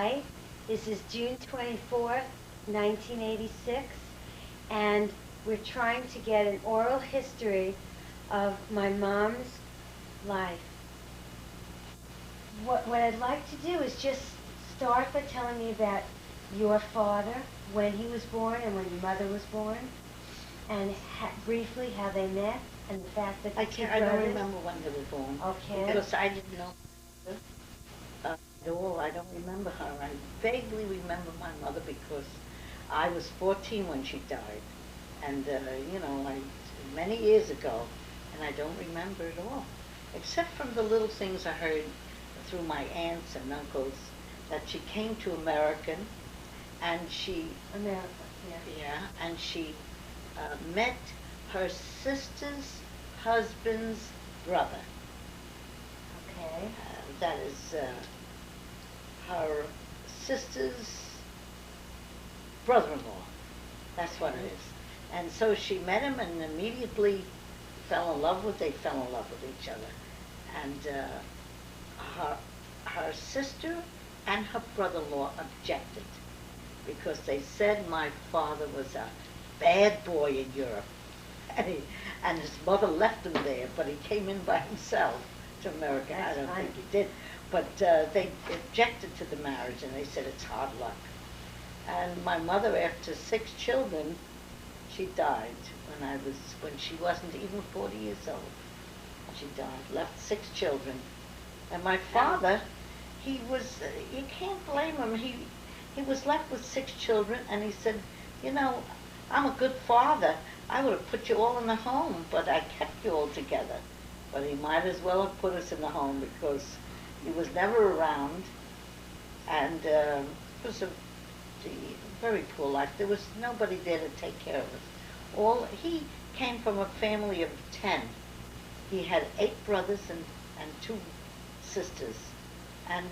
Hi. This is June 24th, 1986, and we're trying to get an oral history of my mom's life. What I'd like to do is just start by telling you about your father, when he was born and when your mother was born, and briefly how they met, and the fact that the two I don't brothers. remember when they were born. Okay. Because I didn't know at all. I don't remember her. I vaguely remember my mother because I was 14 when she died. And, like many years ago. And I don't remember it all. Except from the little things I heard through my aunts and uncles that she came to America and America, yeah. yeah, and she met her sister's husband's brother. Okay. That is her sister's brother-in-law. That's what it is. And so she met him and immediately they fell in love with each other. And her sister and her brother-in-law objected because they said my father was a bad boy in Europe. And his mother left him there, but he came in by himself to America. That's I don't fine. think he did. But they objected to the marriage, and they said it's hard luck. And my mother, after 6 children, she died when she wasn't even 40 years old. She died, left 6 children. And my father, he was, you can't blame him. He was left with 6 children, and he said, I'm a good father. I would have put you all in the home, but I kept you all together. But he might as well have put us in the home because he was never around, and it was a very poor life. There was nobody there to take care of us. He came from a family of 10. He had 8 brothers and 2 sisters, and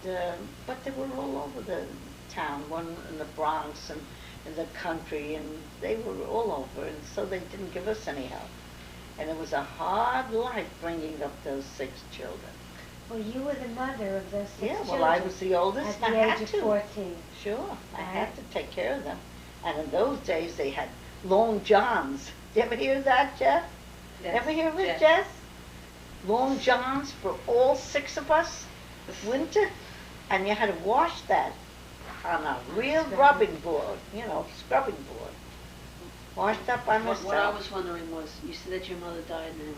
but they were all over the town. One in the Bronx and in the country, and they were all over, and so they didn't give us any help. And it was a hard life bringing up those 6 children. Well, you were the mother of those 6 children. Yeah, well, I was the oldest. At the I age had of to. 14. Sure, I Right. had to take care of them. And in those days, they had long johns. Did you ever hear that, Jeff? Yes. Ever hear of it, Jess? Long johns for all 6 of us, winter, and you had to wash that on a real rubbing board, scrubbing board. Washed up by myself. What I was wondering was, you said that your mother died and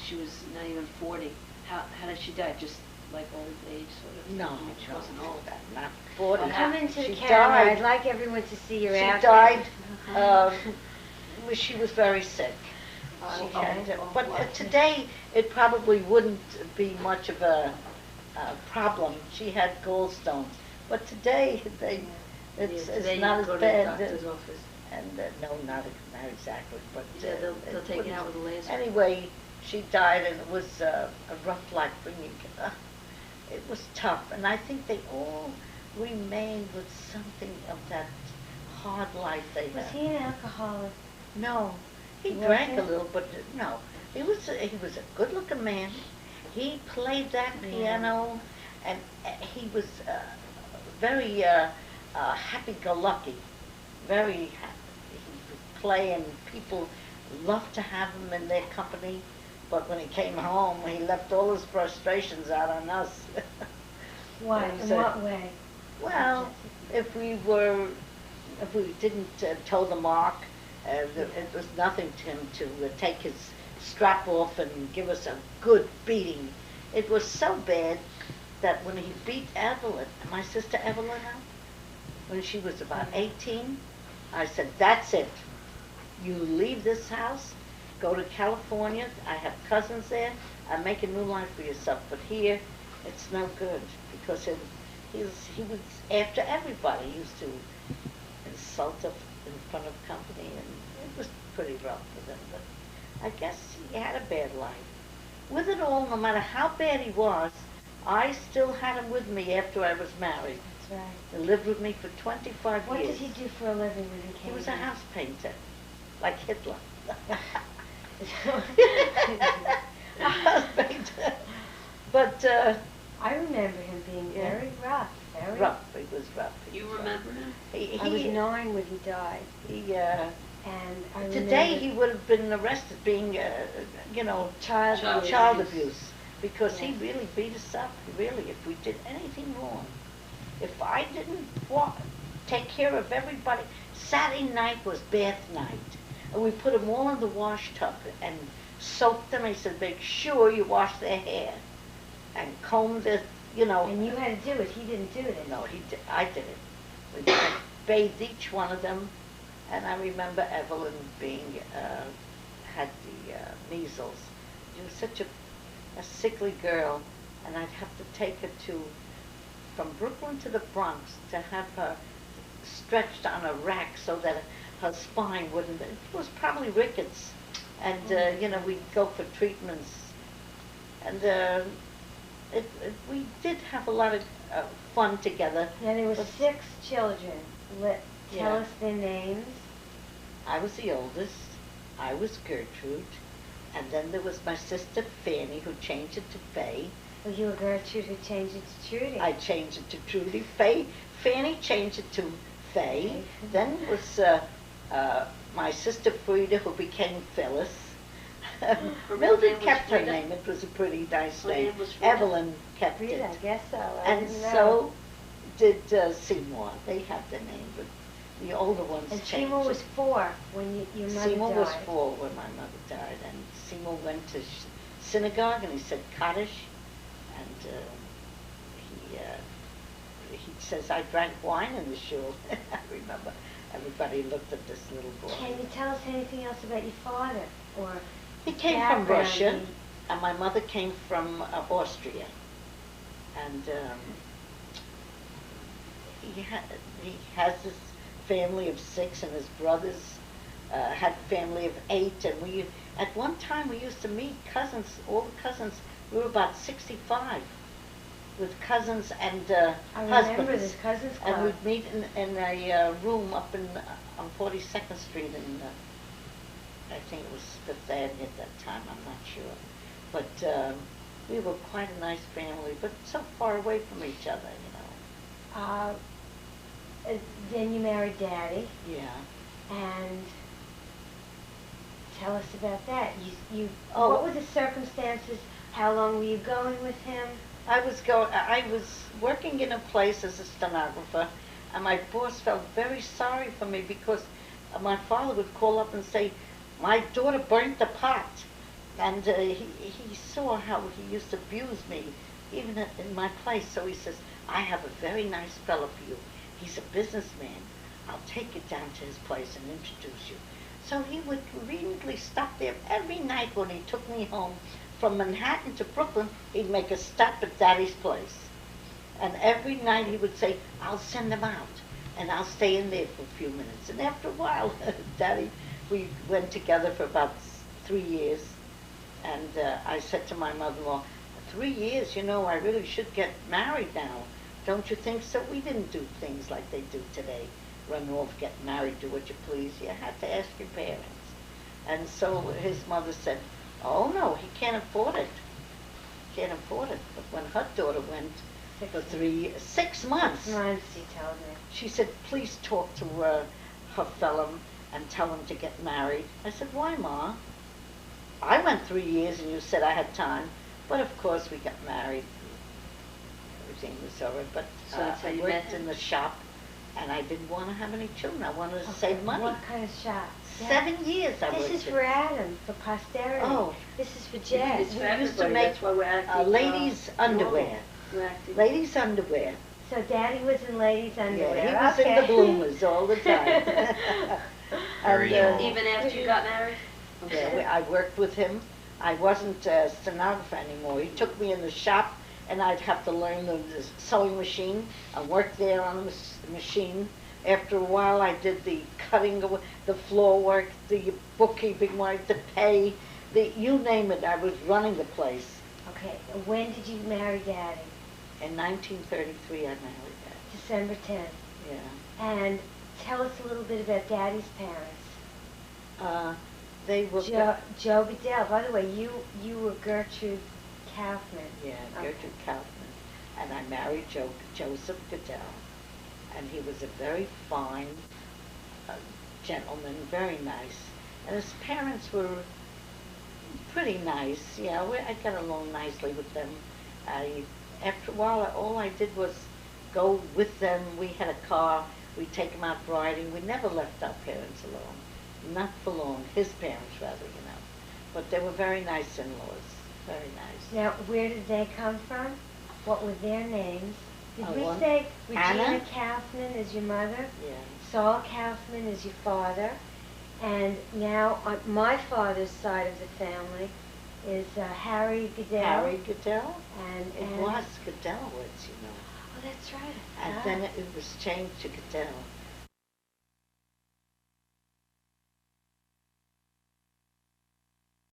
she was not even 40. How did she die? Just like old age, sort of? No, She no, wasn't old. not 40. Well, come into the She camera. died- I'd like everyone to see your She outfit. died, she was very sick. She Oh, had, oh, but what? today it probably wouldn't be much of a problem. She had gallstones, but today it's Today not you as go to bad. the doctor's office. And no, not exactly, but Yeah, they'll take it wouldn't- out with a laser. Anyway, she died, and it was a rough life bringing. It was tough, and I think they all remained with something of that hard life they Was had. he an alcoholic? No, he He drank a wasn't? little, but no, he was a good-looking man. He played that Yeah. piano, and he was very happy-go-lucky, very happy. He would play, and people loved to have him in their company. But when he came home, he left all his frustrations out on us. What? And In so- what way? Well, if we didn't toe the mark, it was nothing to him to take his strap off and give us a good beating. It was so bad that when he beat Evelyn, my sister Evelyn, when she was about 18, I said, that's it. You leave this house, go to California. I have cousins there. I make a new life for yourself. But here, it's no good because he was after everybody. He used to insult us in front of company, and it was pretty rough for them. But I guess he had a bad life. With it all, no matter how bad he was, I still had him with me after I was married. That's right. He lived with me for 25 What years. did he do for a living when he came He was a here? house painter, like Hitler. A house painter. But I remember him being Yeah. very rough. Very. rough. He was rough. You remember him? I was 9 when he died, He, and I today remember he would have been arrested being, child abuse. child abuse, because he Yes. really beat us up, really, if we did anything wrong. If I didn't take care of everybody, Saturday night was bath night, and we put them all in the wash tub and soaked them. I said, make sure you wash their hair and comb their, And you had to do it. He didn't do it. No, I did it. We bathed each one of them, and I remember Evelyn had the measles. She was such a sickly girl, and I'd have to take her from Brooklyn to the Bronx to have her stretched on a rack so that her spine wouldn't, it was probably rickets. And, we'd go for treatments. And we did have a lot of fun together. Now, there were 6 children. Tell Yeah. us their names. I was the oldest. I was Gertrude. And then there was my sister Fanny, who changed it to Faye. Well, you were Gertrude who changed it to Trudy. I changed it to Trudy. Fanny changed it to Faye. Then was my sister Frida, who became Phyllis. Her real Mildred name was kept her Frida? name. It was a pretty nice Her name. name was Frida? Evelyn kept Frida, it. I guess so. I And didn't know. so did Seymour. They had the name, but the older ones And changed Seymour it. was 4 when your mother Seymour died. was 4 when my mother died, and Seymour went to synagogue, and he said Kaddish, and he says, I drank wine in the shul. I remember everybody looked at this little boy. Can you tell us anything else about your father? Or He came from background? Russia, and my mother came from Austria, and he has this family of 6, and his brothers had family of 8, and at one time we used to meet cousins, all the cousins. We were about 65 with cousins and I husbands. remember this cousins club. And we'd meet in a room up on 42nd Street in, I think it was Fifth Avenue at that time, I'm not sure. But we were quite a nice family, but so far away from each other, Then you married Daddy, Yeah. and tell us about that. Oh. What were the circumstances? How long were you going with him? I was working in a place as a stenographer, and my boss felt very sorry for me because my father would call up and say, my daughter burnt the pot. And he saw how he used to abuse me, even in my place. So he says, I have a very nice fellow for you. He's a businessman. I'll take you down to his place and introduce you. So he would conveniently stop there every night when he took me home from Manhattan to Brooklyn. He'd make a stop at Daddy's place. And every night he would say, I'll send them out, and I'll stay in there for a few minutes. And after a while, Daddy, we went together for about 3 years. And I said to my mother-in-law, 3 years, I really should get married now. Don't you think so? We didn't do things like they do today. Run off, get married, do what you please. You had to ask your parents. And so his mother said, oh no, he can't afford it. Can't afford it. But when her daughter went for 6 months, 6 months, he told me. she said, please talk to her fellow and tell him to get married. I said, why, Ma? I went 3 years and you said I had time. But of course we got married. Everything was over. But So that's how I you met worked him? in the shop, and I didn't want to have any children. I wanted to save money. What kind of shop? 7 years I worked This is in. for Adam, for posterity. Oh. This is for It's Jess. for We used to everybody. make, That's why we're acting. ladies' underwear. We're acting. Ladies' underwear. So Daddy was in ladies' underwear. Yeah, he was in the bloomers all the time. Very And, young. Even after you got married? yeah, I worked with him. I wasn't a stenographer anymore. He took me in the shop, and I'd have to learn the sewing machine. I worked there on the machine. After a while, I did the cutting, the floor work, the bookkeeping work, the pay, you name it. I was running the place. Okay, when did you marry Daddy? In 1933, I married Dad. December 10th. Yeah. And tell us a little bit about Daddy's parents. They were... Joe Goodell. By the way, you were Gertrude Kaufman. Yeah, Okay. Gertrude Kaufman. and I married Joseph Goodell, and he was a very fine gentleman, very nice, and his parents were pretty nice. Yeah, I got along nicely with them. After a while, all I did was go with them. We had a car. We'd take them out riding. We never left our parents alone. Not for long. His parents, rather, you know. But they were very nice in-laws. Very nice. Now, where did they come from? What were their names? Did we One, say Regina Anna. Kaufman is your mother? Yeah. Saul Kaufman is your father? And now, on my father's side of the family is Harry Goodell. Harry Goodell. And It was Goodellwoods, you know. Oh, that's right. And then it was changed to Goodell.